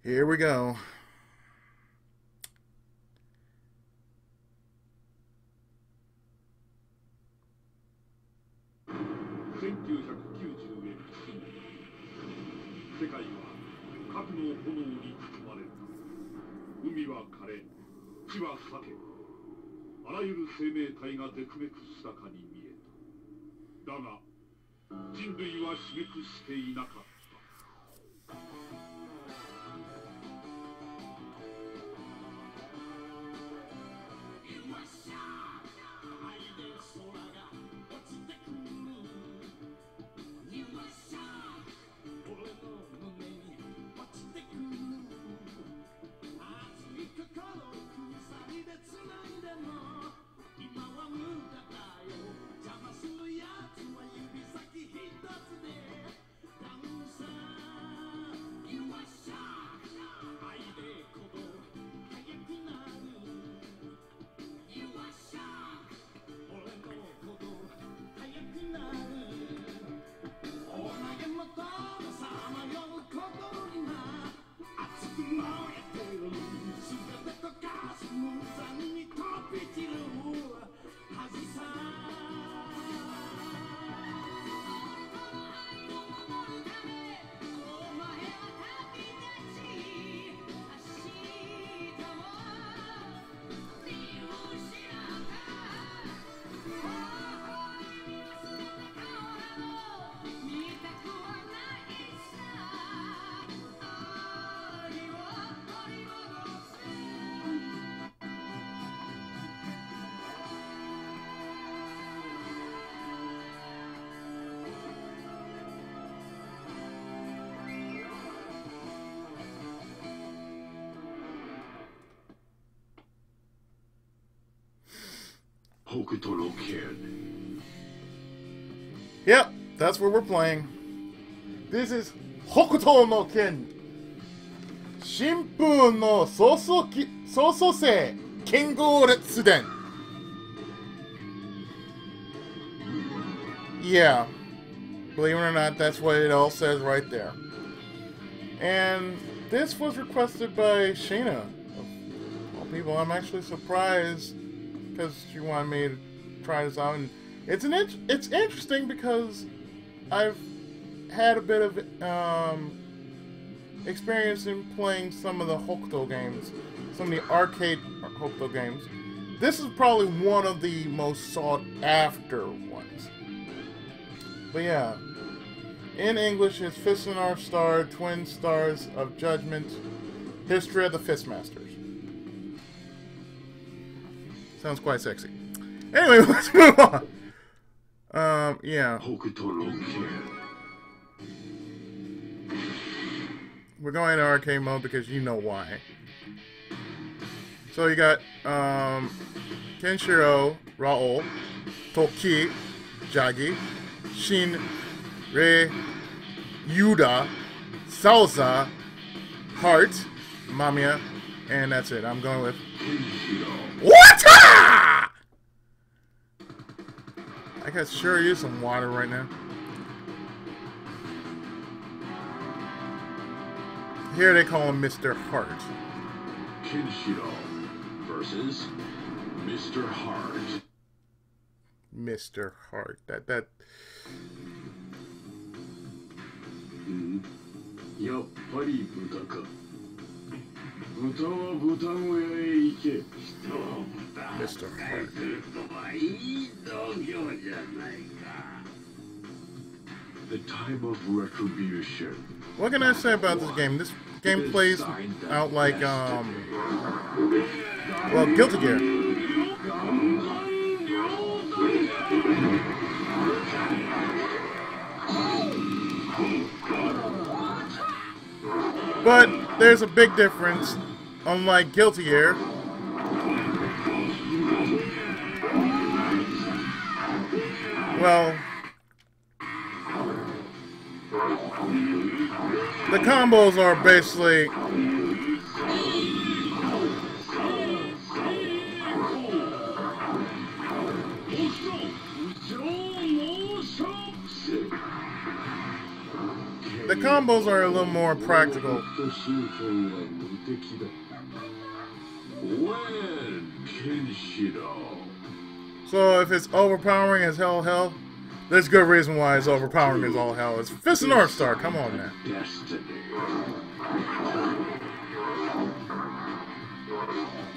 Here we go. Hokuto Kid. Yep, that's what we're playing. This is Hokuto no Ken. Shinpan no Sōsōsei Kengō Retsuden. Yeah, believe it or not, that's what it all says right there. And this was requested by Sheena. Of all people, I'm actually surprised because she wanted me to try this out, and it's interesting because I've had a bit of experience in playing some of the Hokuto games, some of the arcade Hokuto games. This is probably one of the most sought after ones. But yeah, in English it's Fist and Our Star, Twin Stars of Judgment, History of the Fistmasters. Sounds quite sexy. Anyway, let's move on. Yeah. We're going to arcade mode because you know why. So you got Kenshiro, Raoul, Toki, Jagi, Shin, Rei, Yuda, Salsa, Heart, Mamiya, and that's it. I'm going with what? I could sure use some water right now. Here they call him Mr. Heart. Kenshiro versus Mr. Heart. Mr. Heart. That. やっぱり豚か。豚は豚小屋へ行け。人を豚を飼いするとはいい度胸じゃないか。The time of retribution. What can I say about this game? This game plays out like well, Guilty Gear. But there's a big difference. Unlike Guilty Gear, well, the combos are basically combos are a little more practical. So if it's overpowering as hell, there's good reason why it's overpowering as all hell. It's Fist of North Star, come on now.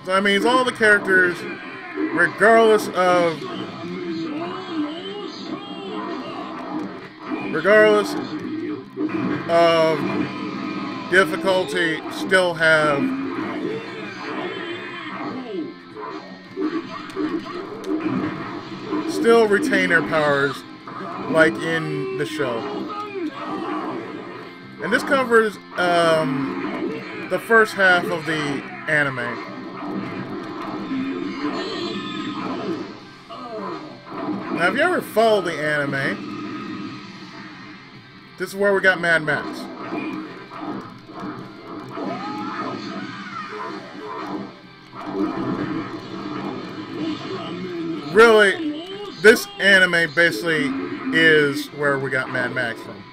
So that means all the characters, regardless of difficulty, still retain their powers like in the show. And this covers the first half of the anime. Now, if you ever followed the anime, this is where we got Mad Max. Really, this anime basically is where we got Mad Max from.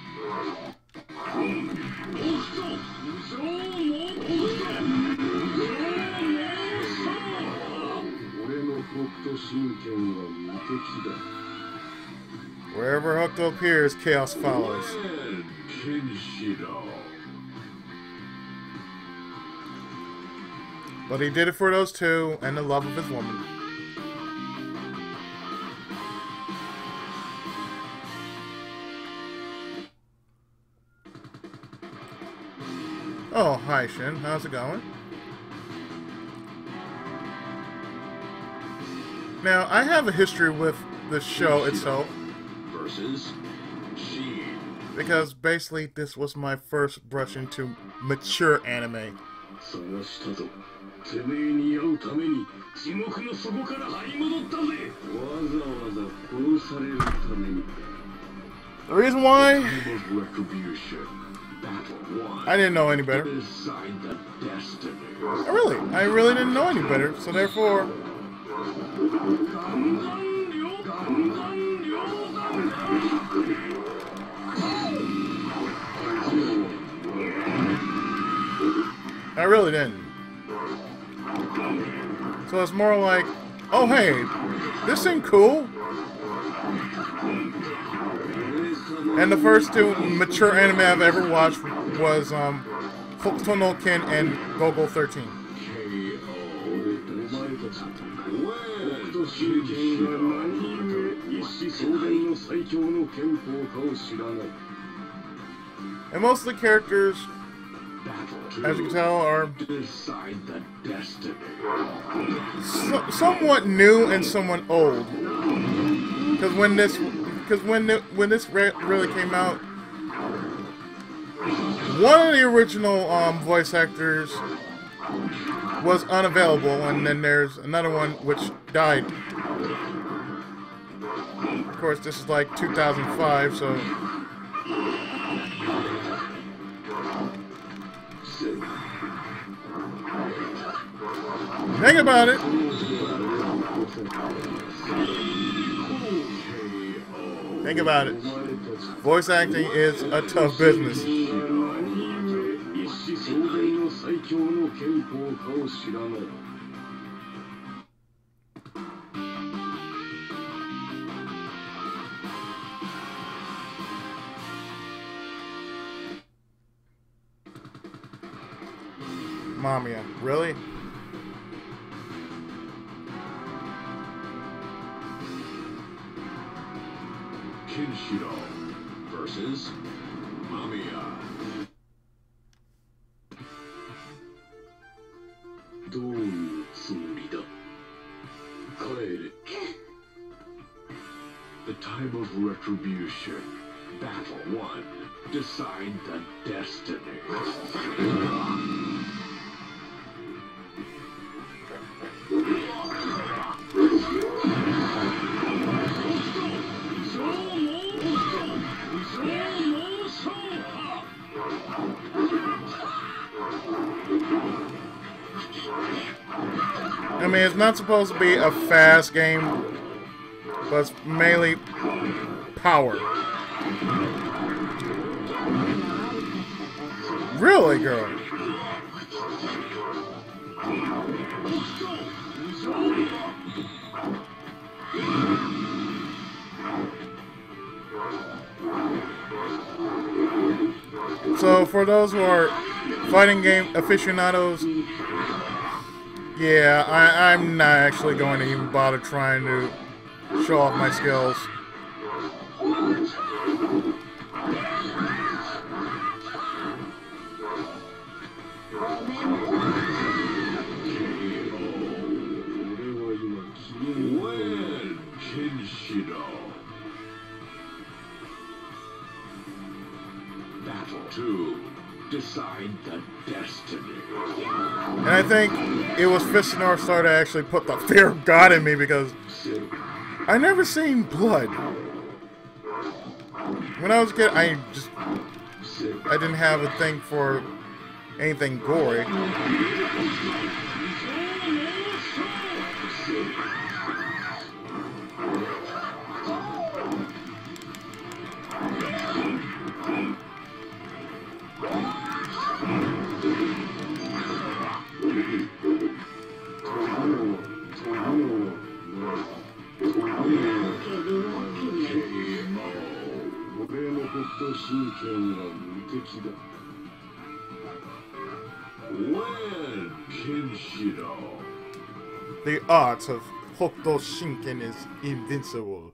Wherever Hokuto appears, chaos follows. But he did it for those two and the love of his woman. Oh, hi Shin, how's it going? Now, I have a history with the show itself. Versus Sheena. Because basically this was my first brush into mature anime. The reason why I didn't know any better. I really didn't know any better, so therefore I really didn't. So it's more like, oh hey, this seemed cool. And the first two mature anime I've ever watched was Hokuto no Ken and Gogo 13. And most of the characters, as you can tell, are somewhat new and somewhat old. Because when this really came out, one of the original voice actors was unavailable, and then there's another one which died. Of course, this is like 2005, so think about it. Think about it. Voice acting is a tough business. Mamiya, really? Kenshiro versus Mamiya. The time of retribution. Battle 1. Decide the destiny. I mean, it's not supposed to be a fast game, but it's mainly power. Really, girl? So, for those who are fighting game aficionados, yeah, I'm not actually going to even bother trying to show off my skills. To decide the destiny. And I think it was Fist of North Star that actually put the fear of God in me, because I never seen blood. When I was a kid, I didn't have a thing for anything gory. The art of Hokuto Shinken is invincible.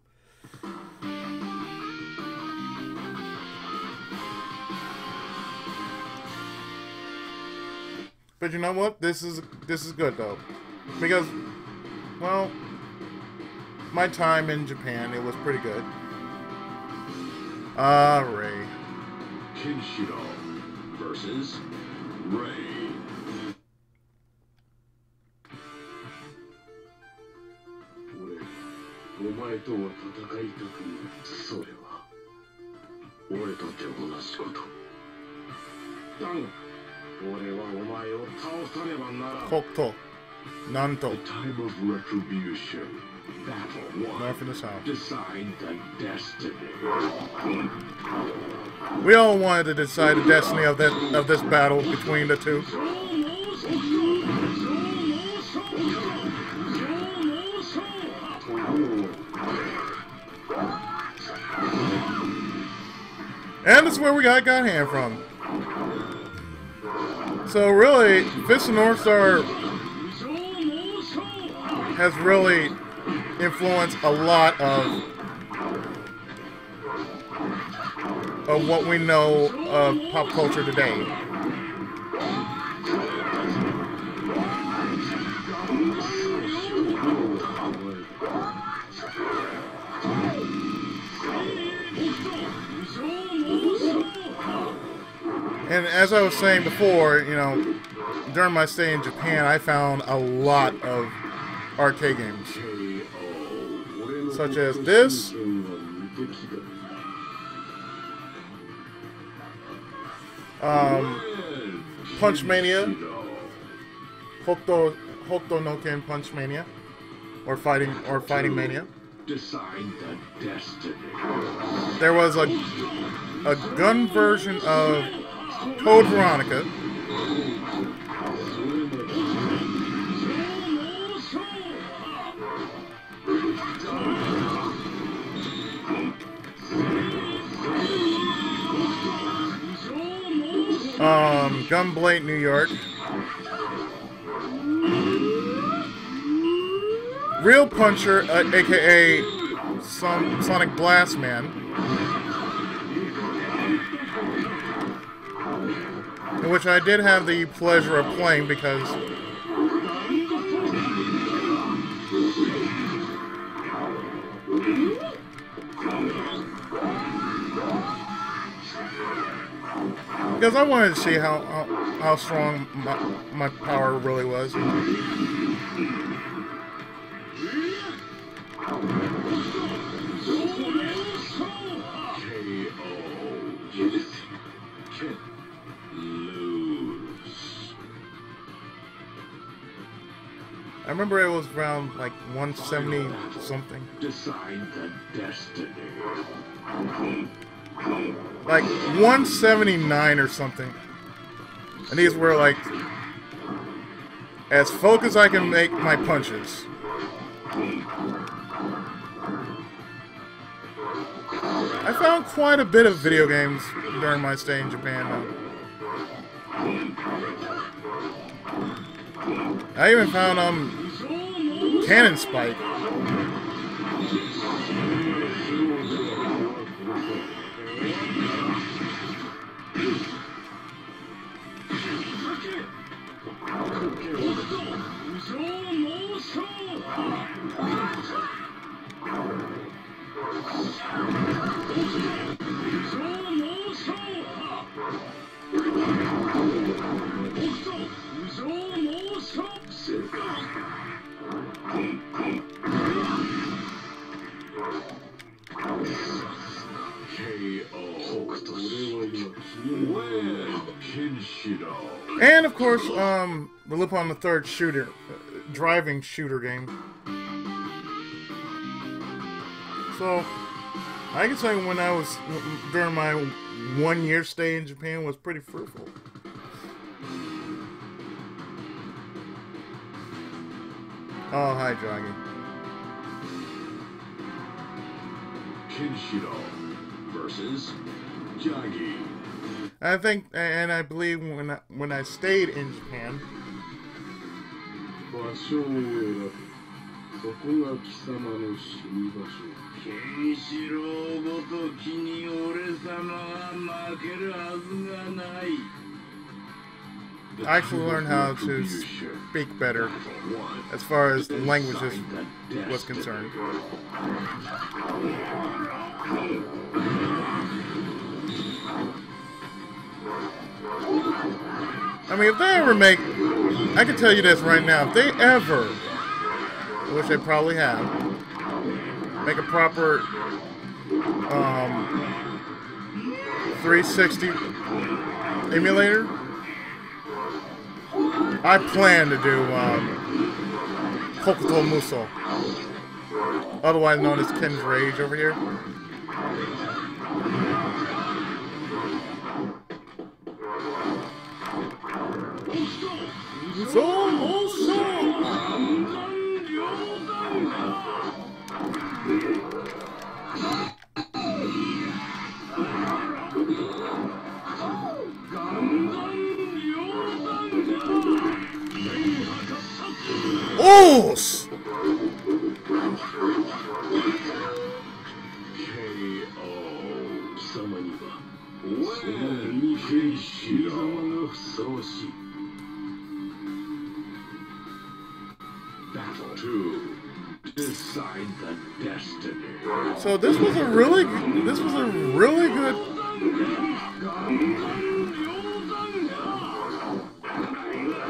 But you know what? This is good though, because, well, my time in Japan, it was pretty good. Ray. Kenshiro versus Ray. お前とは戦いたくない。それは俺とて同じこと。だが俺はお前を倒さねばならん。Hokuto. Nanto. The time of retribution. Battle one. North and the south. Decide the destiny. We all wanted to decide the destiny of this battle between the two. And that's where we got hand from. So really, Fist of North Star has really influenced a lot of what we know of pop culture today. And as I was saying before, you know, during my stay in Japan, I found a lot of arcade games, such as this, Punch Mania, Hokuto no Ken Punch Mania, or Fighting Mania. There was a gun version of Code Veronica. Gunblade New York. Real Puncher, aka Sonic Blast Man. In which I did have the pleasure of playing because I wanted to see how strong my power really was. I remember it was around like 170 something. Decide the destiny. Like 179 or something. And these were like as focused I can make my punches. I found quite a bit of video games during my stay in Japan, though. I even found Cannon Spike. And of course, we'll look on the third shooter, driving shooter game. So, I can say when I was, during my 1 year stay in Japan was pretty fruitful. Oh, hi, Draggy. Kenshiro versus Jagi. I think, and I believe when I stayed in Japan, I actually learned how to speak better as far as languages was concerned. I mean, if they ever make, I can tell you this right now, if they ever, which they probably have, make a proper 360 emulator, I plan to do Hokuto Muso, otherwise known as Ken's Rage over here. So this was a really good.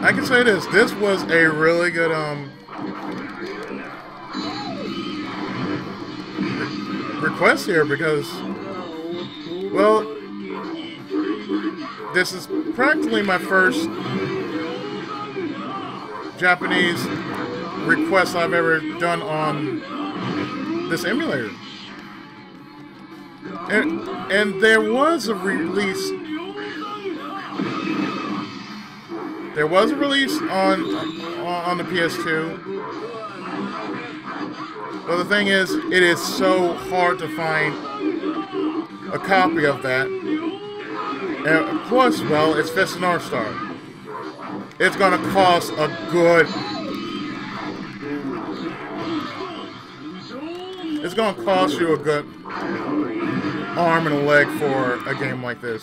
I can say this. This was a really good request here because, well, this is practically my first Japanese request I've ever done on this emulator. And there was a release. There was a release on the PS2. But the thing is, it is so hard to find a copy of that. And plus, well, it's Fist and North Star. It's gonna cost a good. It's gonna cost you a good arm and a leg for a game like this.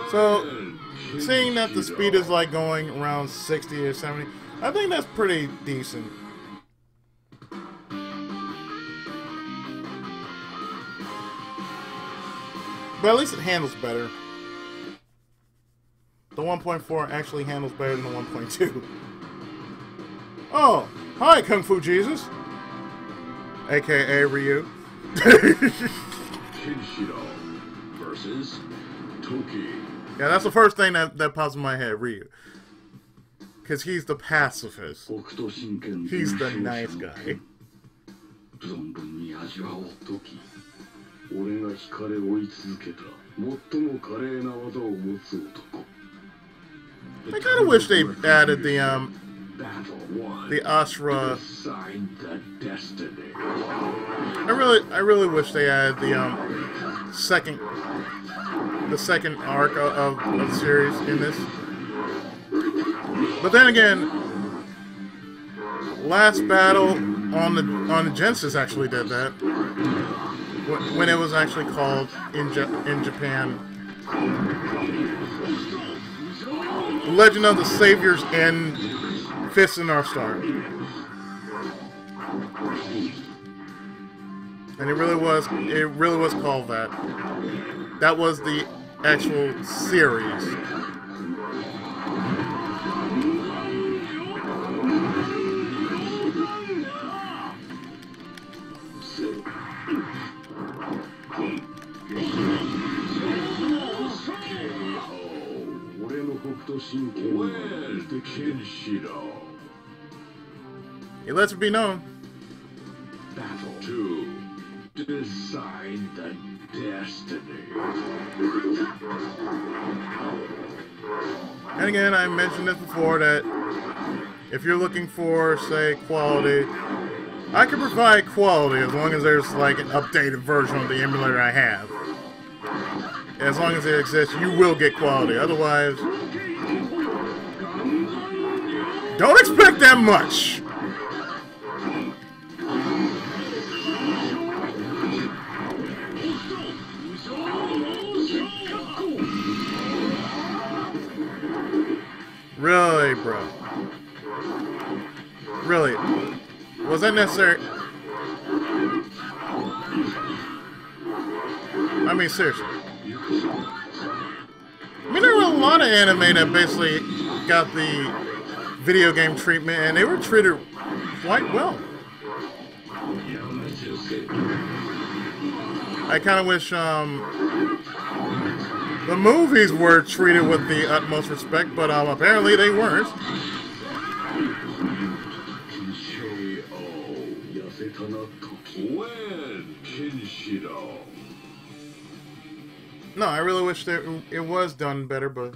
So, seeing that the speed is like going around 60 or 70, I think that's pretty decent. But at least it handles better. The 1.4 actually handles better than the 1.2. Oh, Hi, Kung Fu Jesus. AKA Ryu. Kenshiro versus Toki. Yeah, that's the first thing that pops in my head, Ryu. Because he's the pacifist. Hokuto Shinken. He's the nice guy. 存分に味わおう時俺が惹かれ追い続けた最も華麗な技を持つ男 I kind of wish they added the Ashura. I really wish they added the second arc of the series in this. But then again, last battle on the Genesis actually did that when it was actually called in Japan. Legend of the Saviors and Fist in Our Star. And it really was called that. That was the actual series. It lets it be known. Battle to decide the destiny. And again, I mentioned this before that if you're looking for, say, quality, I can provide quality as long as there's like an updated version of the emulator I have. As long as it exists, you will get quality. Otherwise, don't expect that much. Really, bro? Really? Was that necessary? I mean, seriously. I mean, there were a lot of anime that basically got the video game treatment, and they were treated quite well. I kind of wish the movies were treated with the utmost respect, but apparently they weren't. No, I really wish that it was done better, but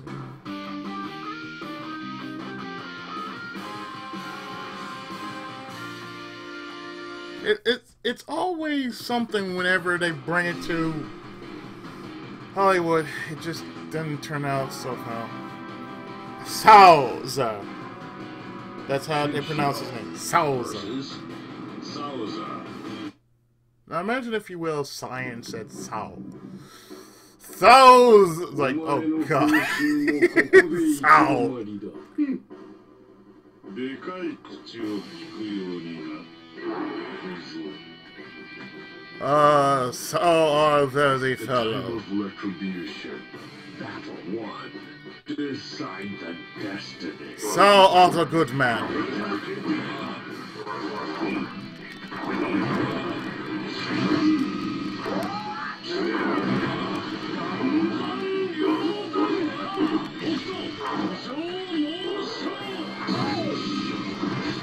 it's always something whenever they bring it to Hollywood. It just doesn't turn out somehow. Sōsōsei. That's how they pronounce his name. Sōsōsei. Now imagine, if you will, science at Sō. Sōsōsei. Like, oh god. Sō. So are the fellow. So are the good man.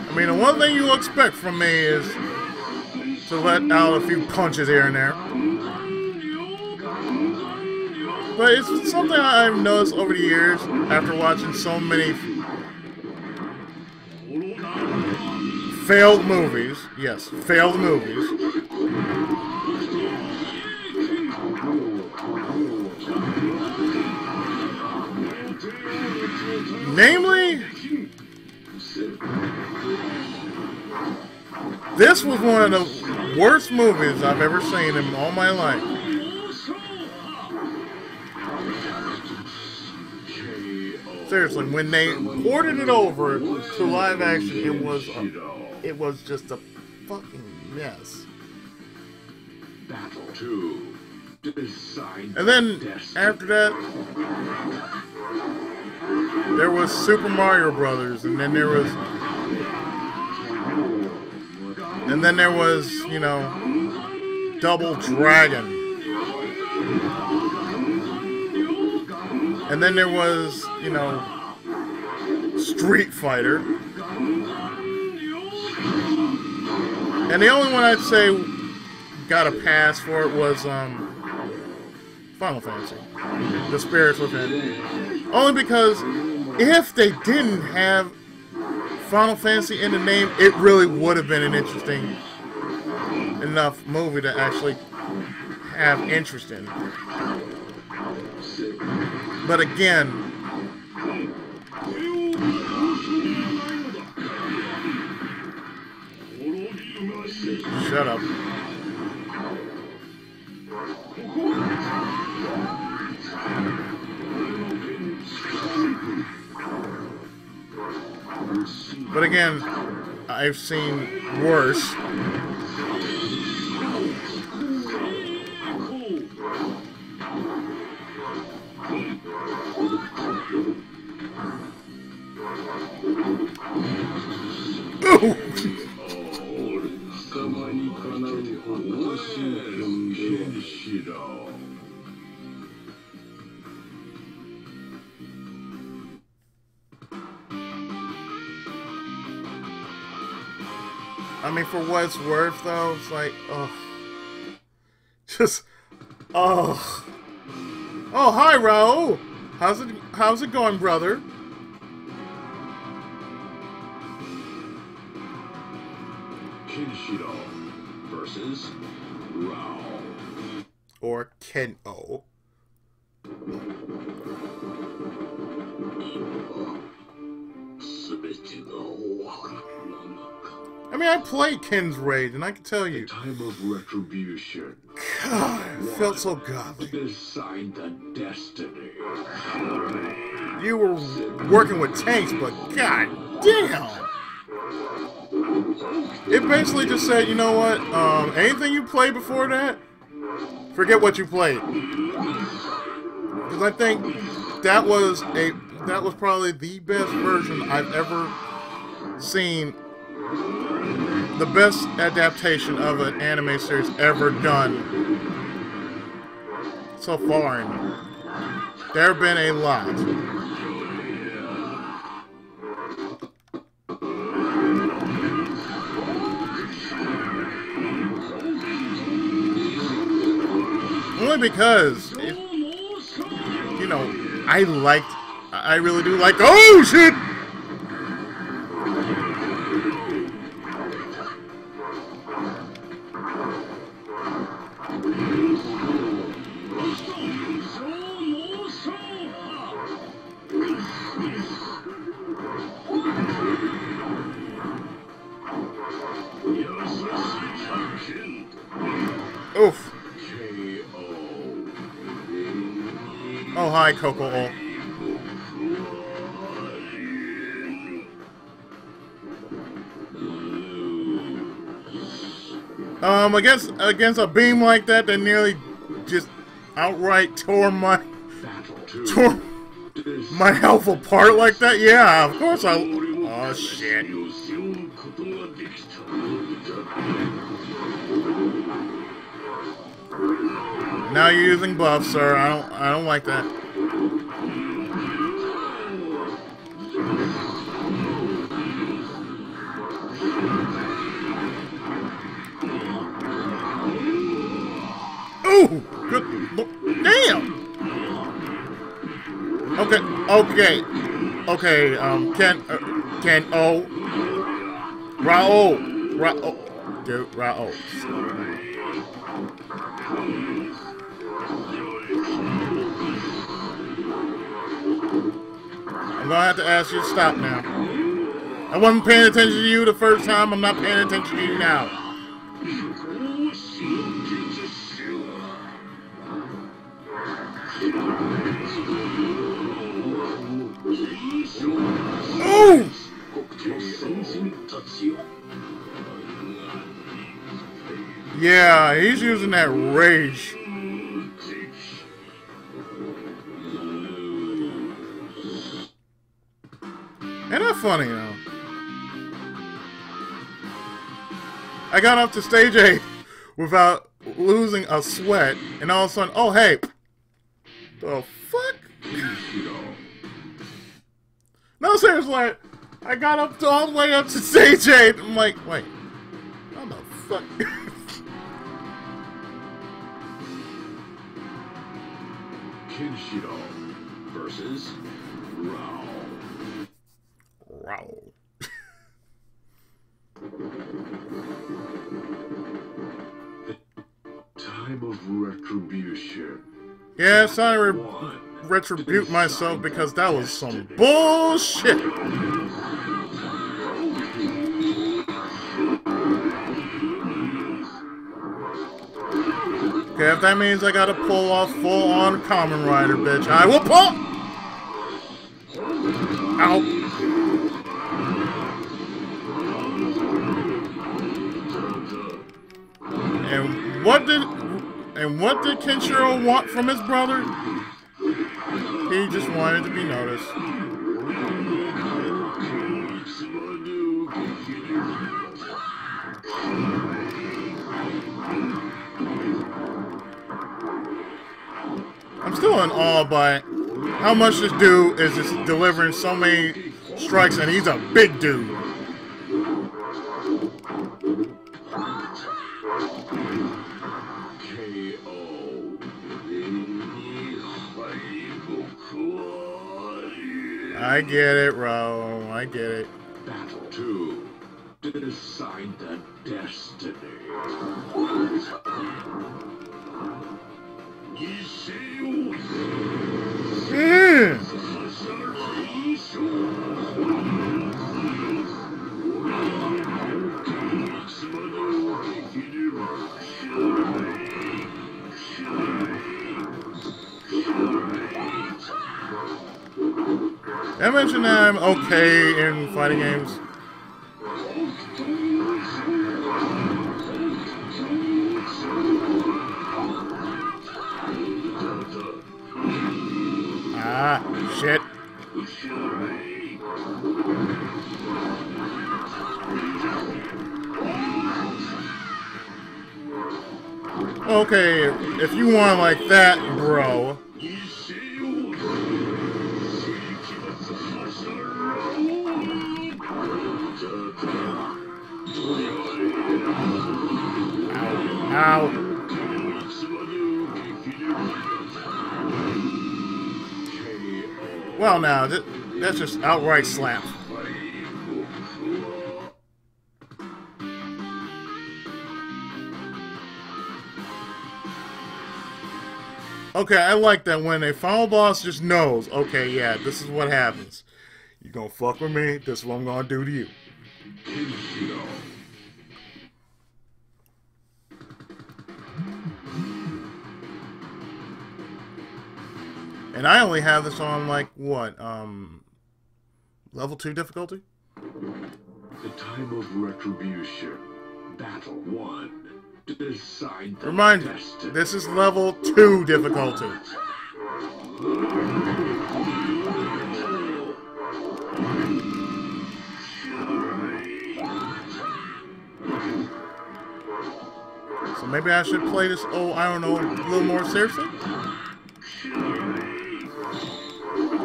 I mean, the one thing you'll expect from me is to let out a few punches here and there. But it's something I've noticed over the years after watching so many failed movies. Yes, failed movies. Namely, this was one of the worst movies I've ever seen in all my life. Seriously, when they ported it over to live action, it was just a fucking mess. And then after that, there was Super Mario Brothers, and then there was And then there was, you know, Double Dragon. And then there was, you know, Street Fighter. And the only one I'd say got a pass for it was Final Fantasy. The Spirits Within. Only because if they didn't have Final Fantasy in the name, it really would have been an interesting enough movie to actually have interest in. But again, shut up. But again, I've seen worse. Ooh. I mean, for what it's worth, though, it's like, oh. Just, oh. Oh, hi, Raul. How's it going, brother? Kenshiro versus Raul. Or Kengō. I mean, I played Ken's Raid, and I can tell you. Time of retribution. God, it felt so godly. Decide the destiny. You were working with tanks, but god damn! It basically just said, you know what? Anything you played before that, forget what you played. Because I think that was probably the best version I've ever seen. The best adaptation of an anime series ever done so far. And there have been a lot. Only because, you know, I really do like, oh shit! Oof. Oh, hi, Coco. Against a beam like that nearly just outright tore my health apart like that. Yeah, of course I. Oh shit. Now you're using buff, sir. I don't like that. Ooh, good. Damn. Okay. Raul. I'm gonna have to ask you to stop now. I wasn't paying attention to you the first time. I'm not paying attention to you now. Ooh! Yeah, he's using that rage. Ain't that funny, though? I got up to stage 8 without losing a sweat, and all of a sudden, oh hey, the fuck? No, seriously, I got up all the way up to stage 8. I'm like, wait, how the fuck? Kenshiro versus Rao. Rao. Time of retribution. Yes, I retribute myself because that was some bullshit. Okay, if that means I gotta pull off full-on Kamen Rider, bitch, I will pull! Ow. And what did Kenshiro want from his brother? He just wanted to be noticed. I'm still in awe by how much this dude is just delivering so many strikes, and he's a big dude. I get it, Ro. I get it. Battle 2. Decide the destiny. I mentioned that I'm okay in fighting games. Ah, shit. Okay, if you want like that, bro. Ow. Well, now, that's just outright slap. Okay, I like that when a final boss just knows, okay, yeah, this is what happens. You gonna fuck with me, this is what I'm gonna do to you. And I only have this on, like, what, level 2 difficulty? The time of retribution. Battle 1. Decide the Remind you, destiny. this is level 2 difficulty. So maybe I should play this, oh, I don't know, a little more seriously?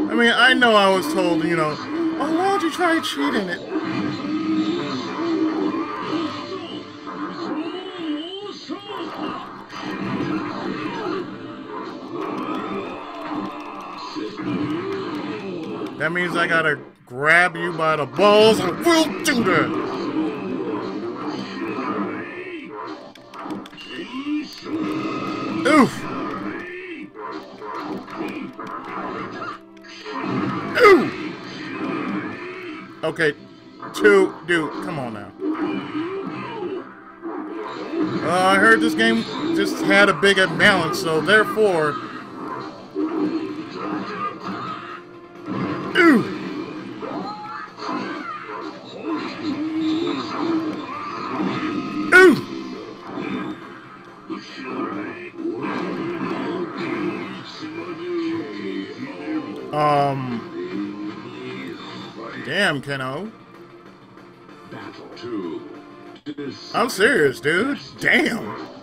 I mean, I know I was told, you know, oh, why don't you try cheating it? That means I gotta grab you by the balls and we'll do that! Oof! Ooh! Okay, 2, dude, come on now. I heard this game just had a big imbalance, so therefore... Ooh! Ooh! Damn, Kengō. Battle 2. I'm serious, dude. Damn.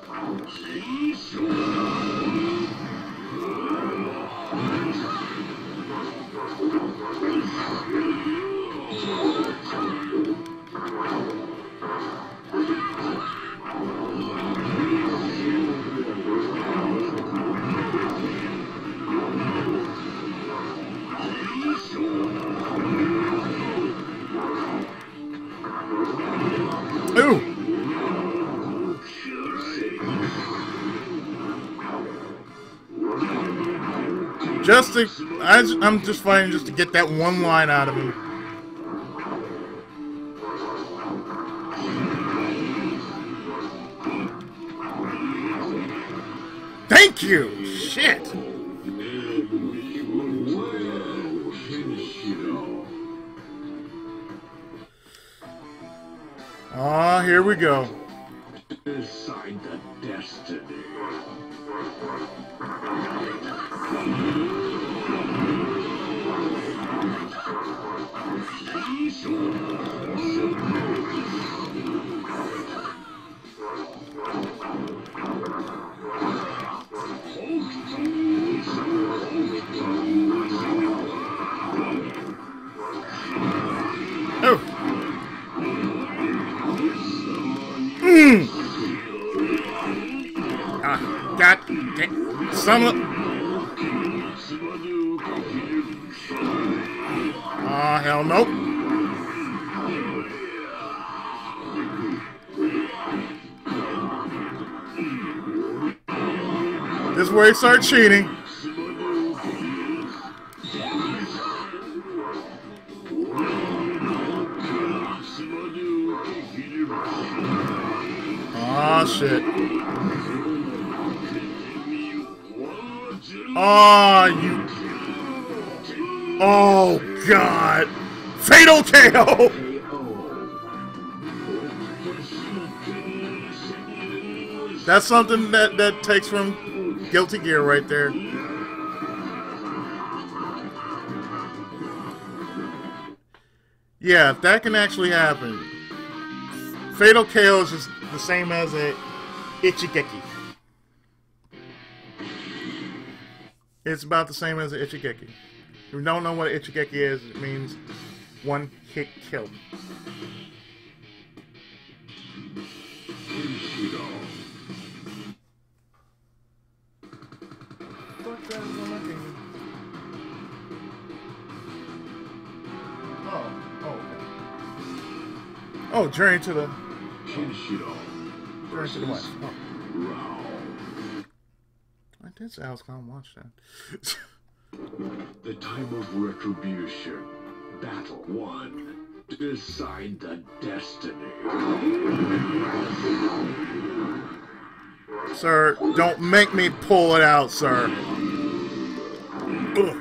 Ooh. Just to, I'm just fighting just to get that one line out of him. Thank you! Shit! Ah, here we go. Decide the destiny. Oh. Ah, God damn. Some of... Ah, hell nope. This is where he starts cheating. Ah, shit. Oh, you... Oh, God. Fatal KO! That's something that takes from Guilty Gear right there. Yeah, that can actually happen. Fatal KO is just the same as a Ichigeki. It's about the same as an Ichigeki. If you don't know what an Ichigeki is, it means one hit kill. Oh, Journey to the West. Oh. I did say I was gonna watch that. The time of retribution. Battle 1. Decide the destiny. Sir, don't make me pull it out, sir. Ugh.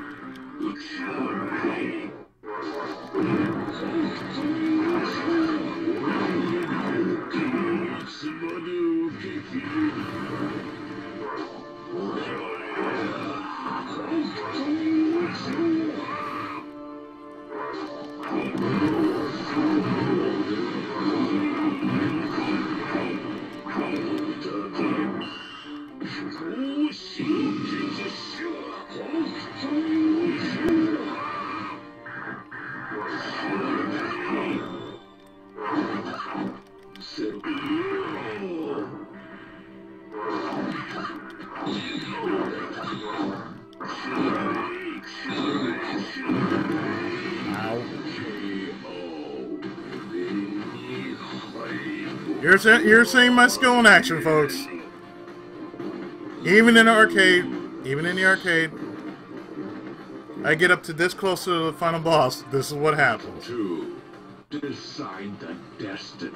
You're seeing my skill in action, folks. Even in the arcade, I get up to this close to the final boss. This is what happens. 2. Decide the destiny.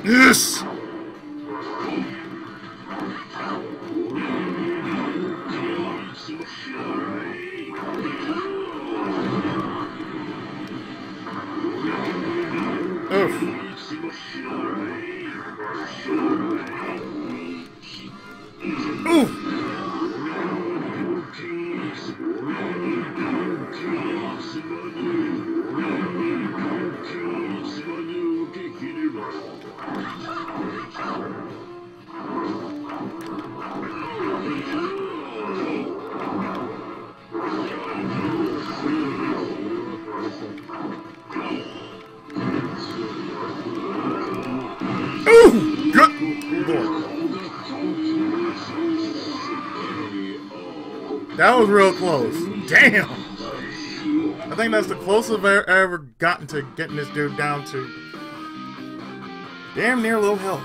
Yes! Oof. Oof. That was real close. Damn. I think that's the closest I've ever gotten to getting this dude down to damn near low health.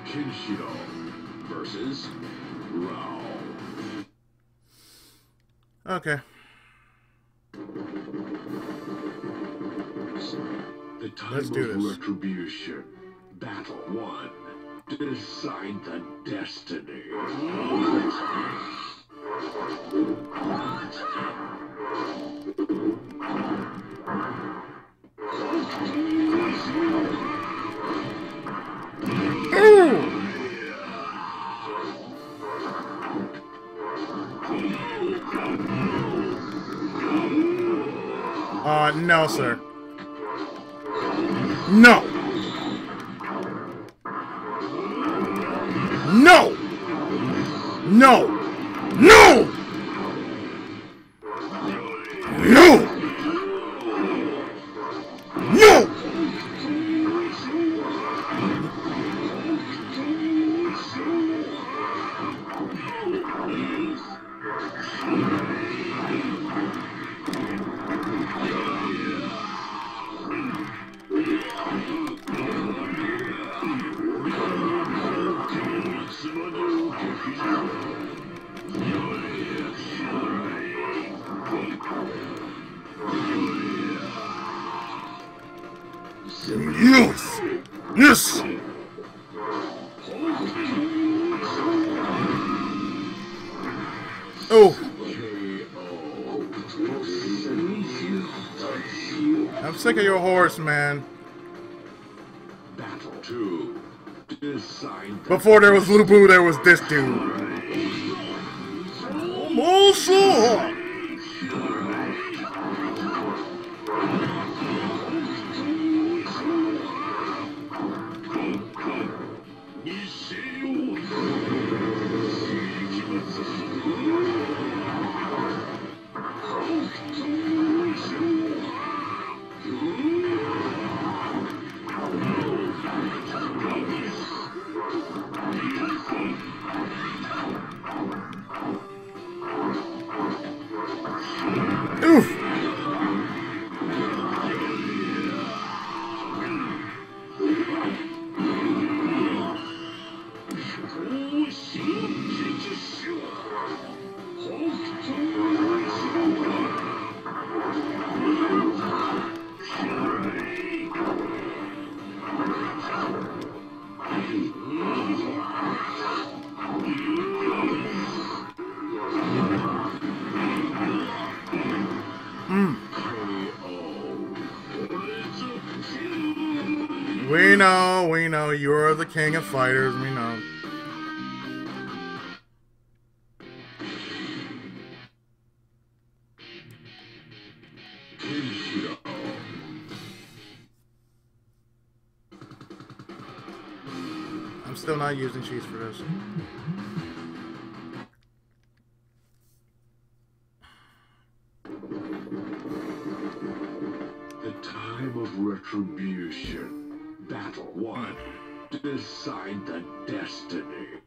Kenshiro versus Rao. Okay. The time Let's do of this. retribution. Battle 1. Decide the destiny. No, sir. No! No! No! No! No! No! Yes! Yes! Oh! I'm sick of your horse, man. Battle 2. Before there was Lubu, there was this dude. Also! Oof! We know, you're the king of fighters, we know. I'm still not using cheese for this. The time of retribution. Battle 1. Decide the destiny.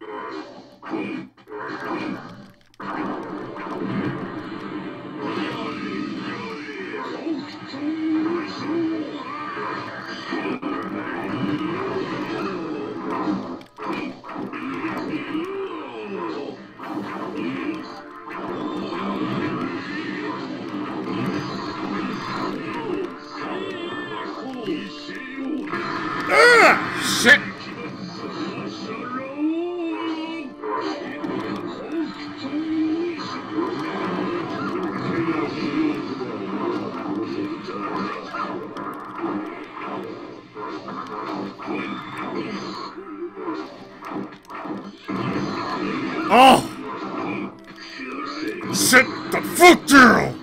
shit! Oh! Sit the fuck down!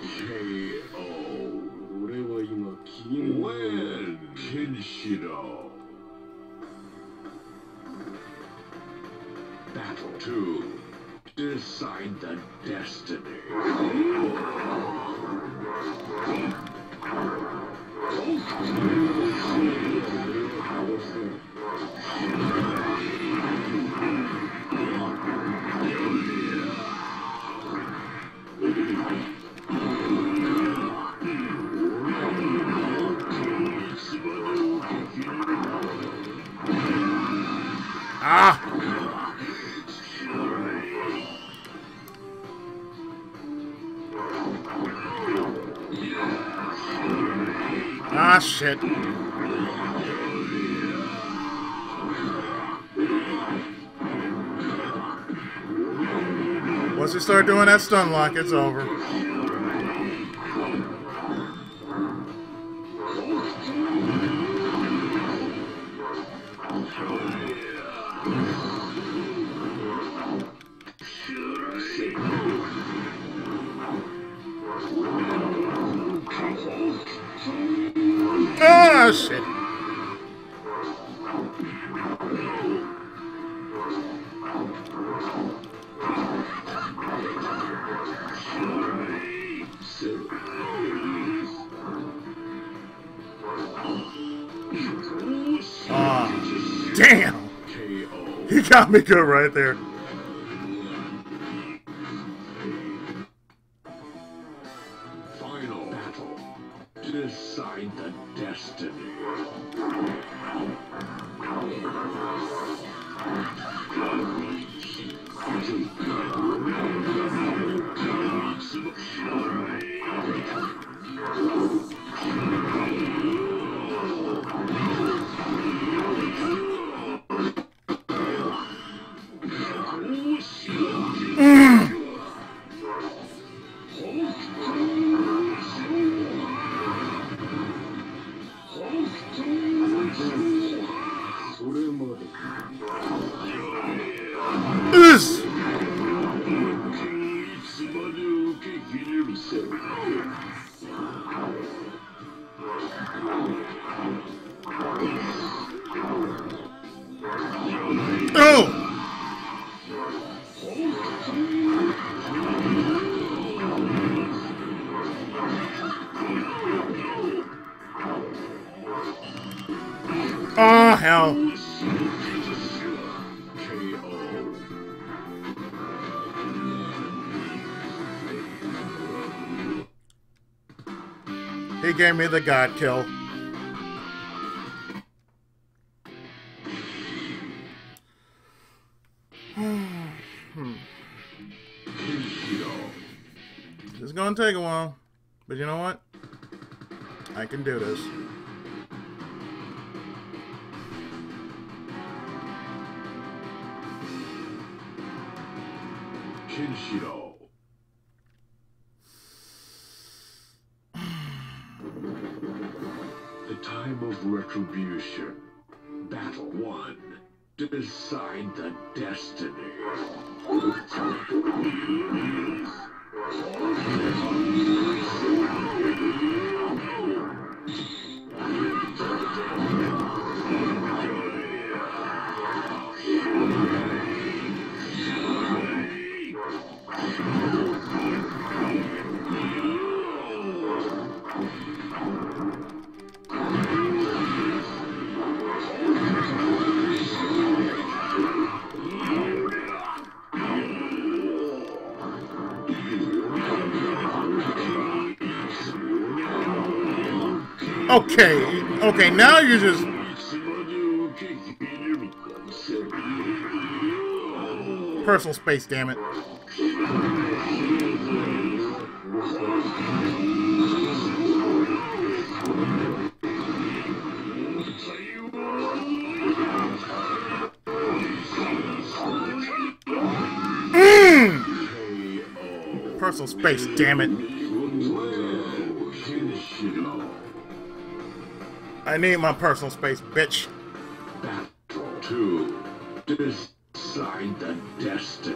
Battle 2. Decide the destiny. Ah! Ah, shit. Once you start doing that stun lock, it's over. Ah, shit. Ah, damn. He got me good right there. Final battle. Decide the destiny. Oh! Oh, hell. He gave me the god kill. It's gonna take a while, but you know what? I can do this. Kinshiro. The time of retribution. Battle 1. Decide the destiny. Okay, now you're just... Personal space, damn it. personal space, damn it. I need my personal space, bitch. Battle to decide the destiny.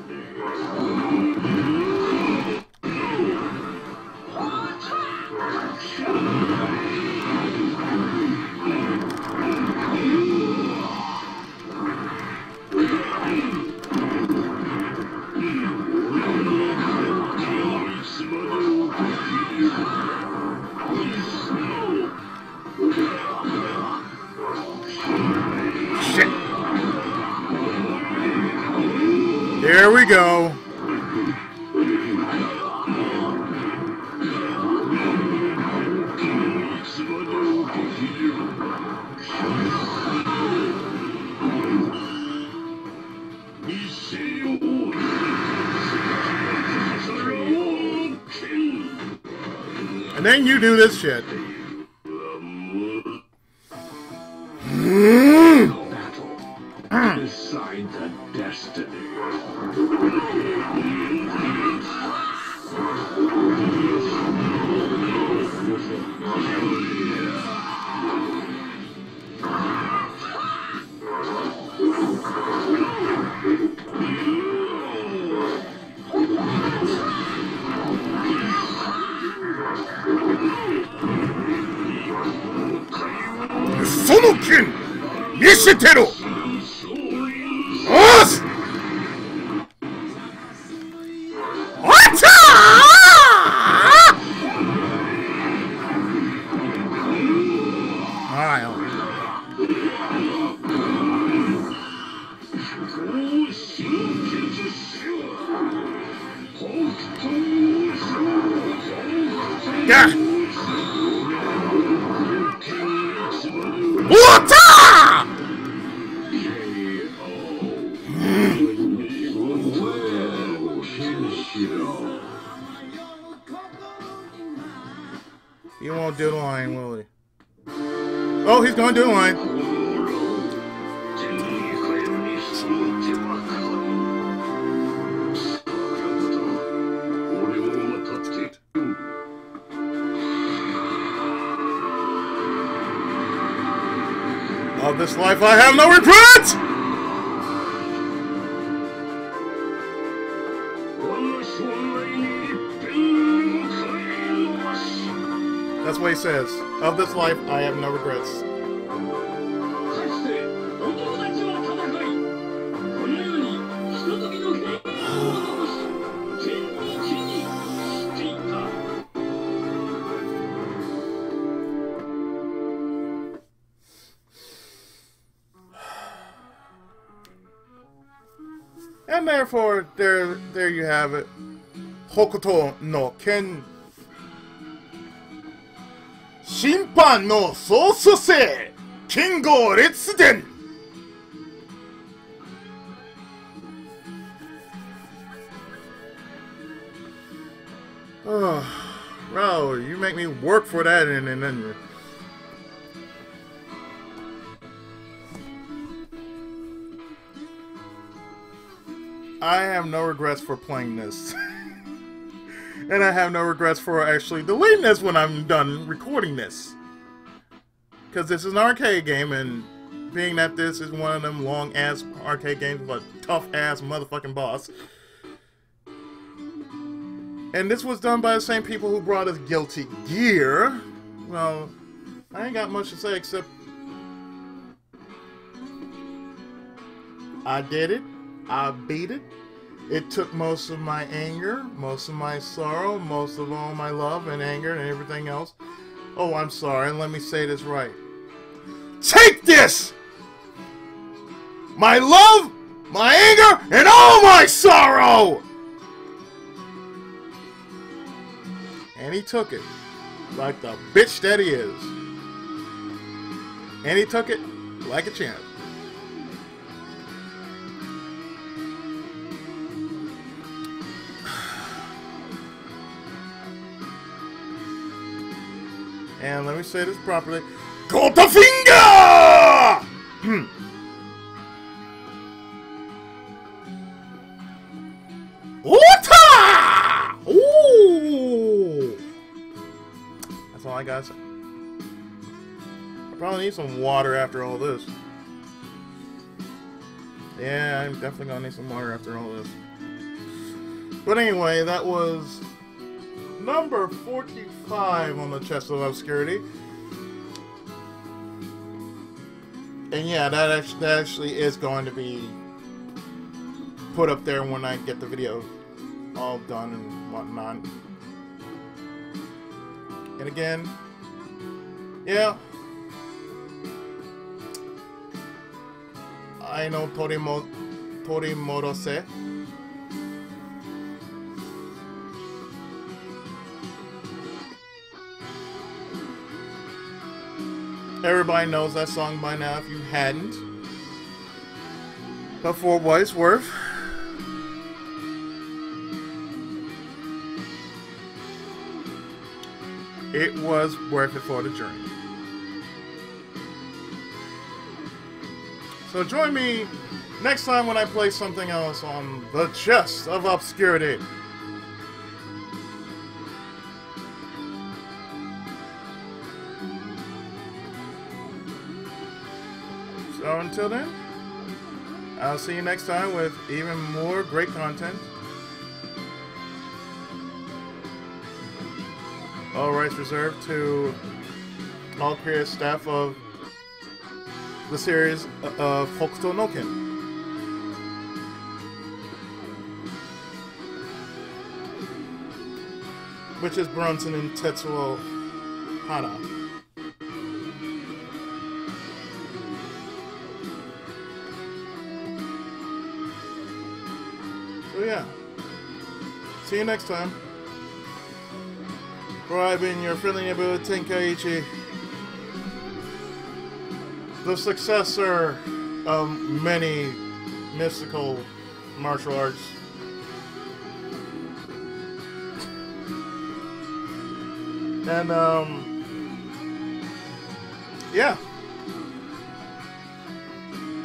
Shit. There we go. And then you do this shit. Decide the destiny. Sonokin! Nishiteru! Us! He won't do the line, will he? Oh, he's going to do the line. Of this life, I have no regrets! That's what he says. Of this life, I have no regrets. And therefore, there you have it. Hokuto no Ken. Shinpan no Sōsōsei. Kengō Retsuden. Oh, Raul, you make me work for that, and then you. I have no regrets for playing this. And I have no regrets for actually deleting this when I'm done recording this. Because this is an arcade game, and being that this is one of them long-ass arcade games with a tough-ass motherfucking boss. And this was done by the same people who brought us Guilty Gear. Well, I ain't got much to say except I did it. I beat it. It took most of my anger, most of my sorrow, most of all my love and anger and everything else. Oh, I'm sorry, and let me say this right. Take this! My love, my anger, and all my sorrow! And he took it, like the bitch that he is. And he took it like a champ. And let me say this properly. Got the finger! Ota! Ooh! gotta say. I probably need some water after all this. Yeah, I'm definitely gonna need some water after all this. But anyway, that was number 45 on the chest of obscurity. And yeah, that actually is going to be put up there when I get the video all done and whatnot. And again, yeah, I know Torimorose. Everybody knows that song by now if you hadn't. But for what it's worth, it was worth it for the journey. So join me next time when I play something else on the Chest of Obscurity. So until then, I'll see you next time with even more great content. All rights reserved to all creative staff of the series of Hokuto no Ken. Which is Buronson and Tetsuo Hara. So yeah, see you next time. For I've been your friendly neighborhood Tenkaichi, the successor of many mystical martial arts. And yeah.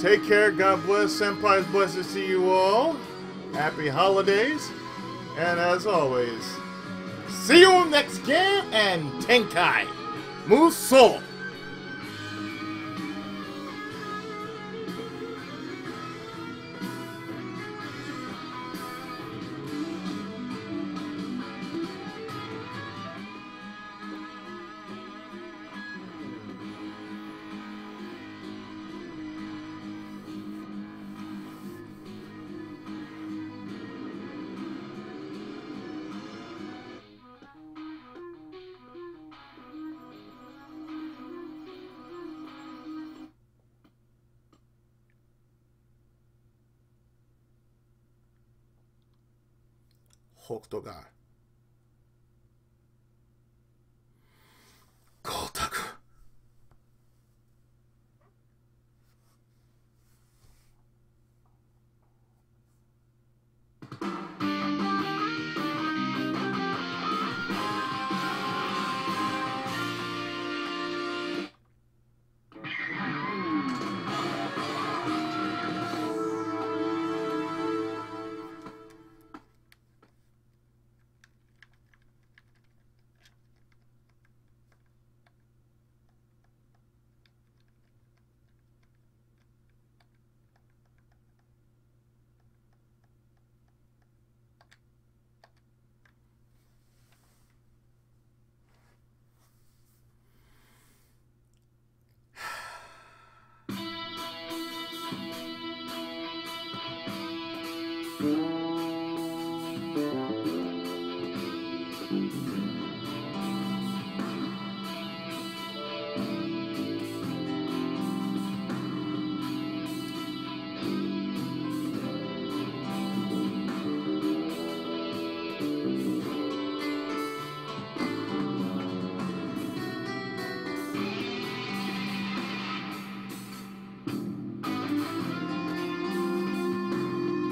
Take care, God bless, senpai's blessings to you all. Happy holidays, and as always, see you next game, and Tenkai Musou! Hokuto ga Kotaku.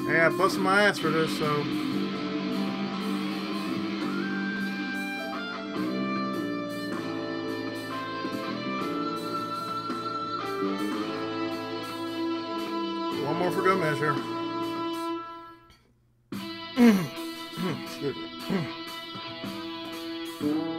Yeah, I busted my ass for this, so... one more for good measure. Excuse me.